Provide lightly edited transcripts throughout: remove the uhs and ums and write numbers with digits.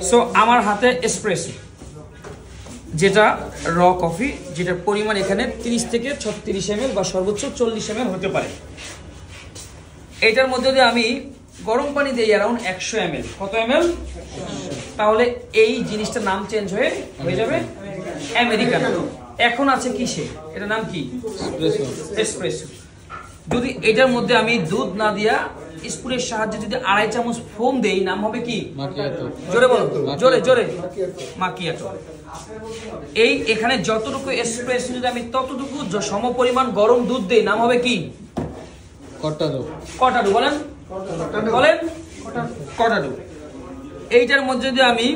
So আমার হাতে espresso, যেটা র কফি, যেটার পরিমাণ এখানে 30 থেকে 36 ml বা সর্বোচ্চ 40 ml হতে পারে। এইটার মধ্যে যদি আমি গরম পানি দিই অ্যারাউন্ড 100 ml, কত ml? তাহলে এই জিনিসটার নাম চেঞ্জ হয়ে যাবে আমেরিকানো। এখন আছে কিসে, এটার নাম কি? এসপ্রেসো। যদি এটার মধ্যে আমি দুধ না দিয়া স্পুনের সাহায্যে যদি 2.5 চামচ ফোম দেই, নাম হবে কি? মাকিয়াটো। জোরে বলো, জোরে জোরে। মাকিয়াটো। এই এখানে যতটুকু এসপ্রেসো যদি আমি ততটুকু সমপরিমাণ গরম দুধ দেই, নাম হবে কি? কর্টাডো। কর্টাডো বলেন, বলেন কর্টাডো। এইটার মধ্যে যদি আমি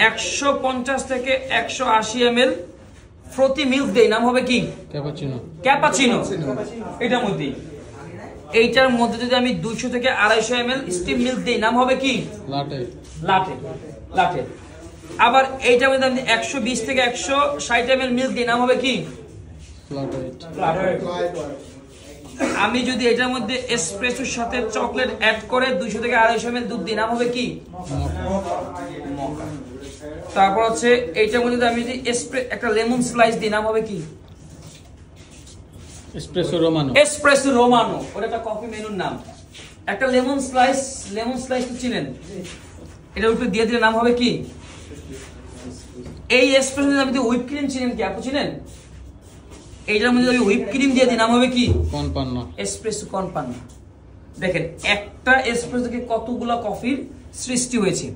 150 থেকে 180 ml প্রতি মিল্ক দেই, নাম হবে কি? ক্যাপাচিনো। ক্যাপাচিনো। এটার মধ্যে এইটার মধ্যে যদি আমি 200 থেকে 250 ml স্টিম মিল্ক দেই, নাম হবে কি? লাটে। লাটে, লাটে। আবার এইটার মধ্যে আমি 120 থেকে 160 ml মিল্ক দিই, নাম হবে কি? Flat white. আমি যদি এটার মধ্যে এসপ্রেসোর সাথে চকলেট অ্যাড করে 200 থেকে 250 ml দুধ দিই, নাম হবে কি? মকা। তারপর হচ্ছে এইটার মধ্যে আমি যদি একটা লেমন স্লাইস দিই, নাম হবে কি? Espresso Romano. এসপ্রেসো রোমানো, ওটা একটা কফি মেনুর নাম। একটা লেমন স্লাইস তো চিনেন, এটা উপরে দিয়ে দিলে নাম হবে কি? এই এসপ্রেসো আমি যদি হুইপ ক্রিম চিনেন কি, আপনি চিনেন? এইটার মধ্যে আমি হুইপ ক্রিম দিয়ে দিই, নাম হবে কি? কন পান্না। এসপ্রেসো কন পান্না। দেখেন একটা এসপ্রেসো থেকে কতগুলা কফির সৃষ্টি হয়েছে।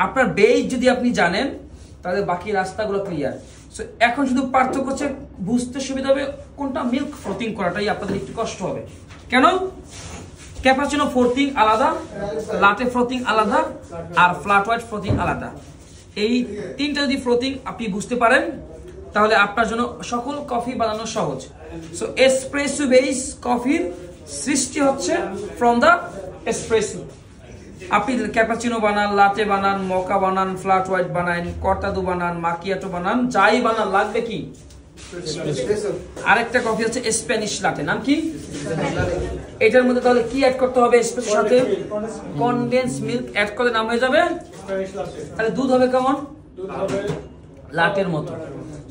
আপনার বেস যদি আপনি জানেন, তাহলে বাকি রাস্তাগুলো ক্লিয়ার। সো এখন শুধু পার্থক্য হচ্ছে বুঝতে সুবিধা হবে কোনটা মিল্ক ফ্রোথিং করাটাই আপনাদের একটু কষ্ট হবে। কেন? ক্যাপাচিনো ফ্রোথিং আলাদা, লাটে ফ্রোথিং আলাদা, আর ফ্ল্যাট হোয়াইট ফ্রোথিং আলাদা। এই তিনটা যদি ফ্রোথিং আপনি বুঝতে পারেন, তাহলে আপনার জন্য সকল কফি বানানো সহজ। সো এসপ্রেসো বেস কফির সৃষ্টি হচ্ছে ফ্রম দা এসপ্রেসো। আপনি ক্যাপাচিনো বানান, লাটে বানান, মকা বানান, ফ্ল্যাট হোয়াইট বানান, কর্তাদো বানান, মাকিয়াটো বানান, যাই বানান, লাগবে কি? আরেকটা কফি আছে স্প্যানিশ লাটে, নাম কি? এটার মধ্যে তাহলে কি অ্যাড করতে হবে? এসপ্রেসোর সাথে কনডেন্স মিল্ক অ্যাড করলে নাম হয়ে যাবে। তাহলে দুধ হবে কেমন? লাটের মতো।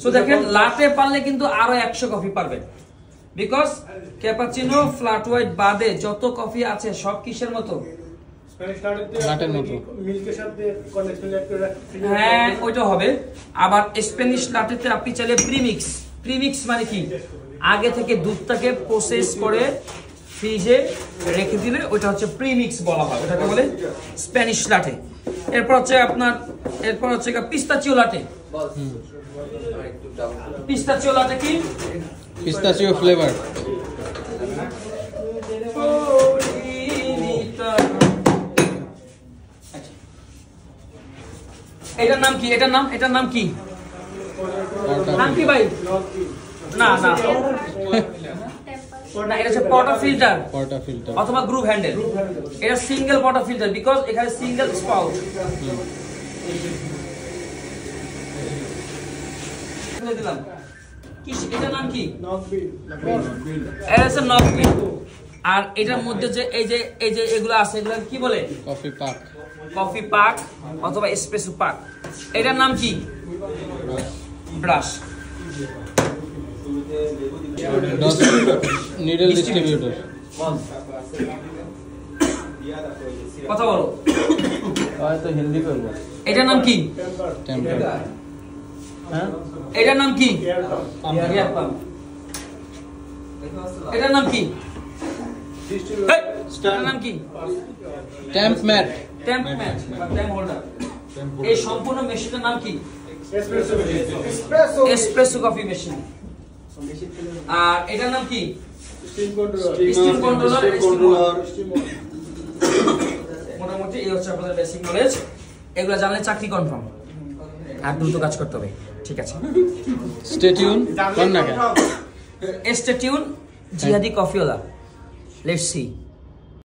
সো দেখেন, লাটে পারলে কিন্তু আরো 100 কফি পারবেন, বিকজ ক্যাপাচিনো, ফ্ল্যাট হোয়াইট বাদে যত কফি আছে সব কিসের মতো? লাটের মতো। হ্যাঁ, ওইটা হবে। আবার স্প্যানিশ লাটেতে আপনি চাইলে প্রিমিক্স মানে কি? আগে থেকে দুধটাকে প্রসেস করে ফ্রিজে রেখে দিলে ওইটা হচ্ছে প্রিমিক্স বলা হয়, ওটাকে বলে স্প্যানিশ লাটে। এরপর হচ্ছে পিস্তাচিও লাটে। পিস্তাচিও লাটে কি? পিস্তাচিও ফ্লেভার। এটার নাম কি? এটার নাম কি? নাম কি ভাই? না না না, এটা হচ্ছে পর্টাফিল্টার অথবা গ্রুভ হ্যান্ডেল। এটা সিঙ্গেল পর্টাফিল্টার, বিকজ এখানে সিঙ্গেল স্পাউট। দিলাম কি? এটার নাম কি? এটা হচ্ছে নকবিল। আর এটার মধ্যে যে এই যে এগুলো আছে, এগুলো কি বলে? কফি পাক অথবা এসপ্রেসো পাক। এটার নাম কি? ব্রাশ। Needle distributor. কথা বলো। হয়তো হিন্দি করব। এটার নাম কি? টেম্পার। হ্যাঁ, এটার নাম কি? এটার নাম কি? এটার নাম কি? Tamp mat. Tamp holder. এই সম্পূর্ণ মেশিনের নাম কি? Espresso coffee machine. আর এটার নাম কি? Steam controller. মোটামুটি এই হচ্ছে আপনাদের বেসিক নলেজ। এগুলো জানলে চাকরি কনফার্ম। আর দ্রুত কাজ করতে হবে, ঠিক আছে? Stay tune. কোন নাকি? স্টে টিউন, জিহাদি কফিওয়ালা। Let's see.